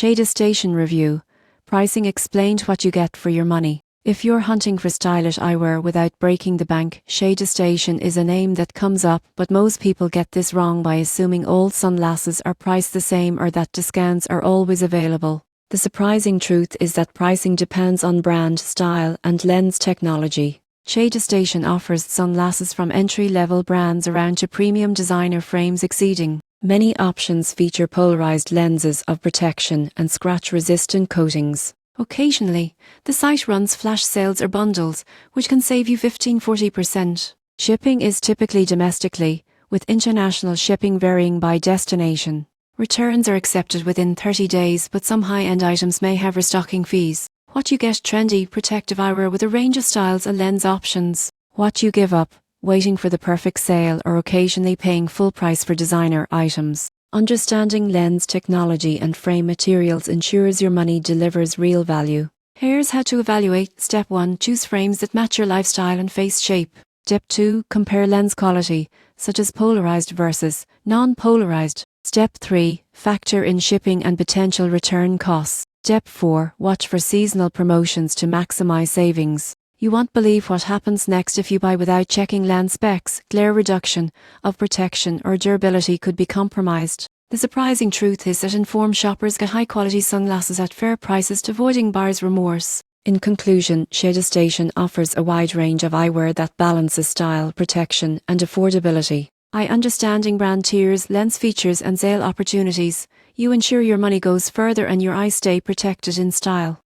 ShadeStation Review. Pricing explained what you get for your money. If you're hunting for stylish eyewear without breaking the bank, ShadeStation is a name that comes up, but most people get this wrong by assuming all sunglasses are priced the same or that discounts are always available. The surprising truth is that pricing depends on brand, style, and lens technology. ShadeStation offers sunglasses from entry-level brands around to premium designer frames exceeding. Many options feature polarized lenses of protection and scratch-resistant coatings. Occasionally, the site runs flash sales or bundles, which can save you 15–40%. Shipping is typically domestically, with international shipping varying by destination. Returns are accepted within 30 days, but some high-end items may have restocking fees. What you get: trendy, protective eyewear with a range of styles and lens options. What you give up: waiting for the perfect sale or occasionally paying full price for designer items. Understanding lens technology and frame materials ensures your money delivers real value. Here's how to evaluate. Step 1. Choose frames that match your lifestyle and face shape. Step 2. Compare lens quality, such as polarized versus non-polarized. Step 3. Factor in shipping and potential return costs. Step 4. Watch for seasonal promotions to maximize savings. You won't believe what happens next if you buy without checking lens specs. Glare reduction, of protection, or durability could be compromised. The surprising truth is that informed shoppers get high-quality sunglasses at fair prices, avoiding buyer's remorse. In conclusion, ShadeStation offers a wide range of eyewear that balances style, protection, and affordability. By understanding brand tiers, lens features, and sale opportunities, you ensure your money goes further and your eyes stay protected in style.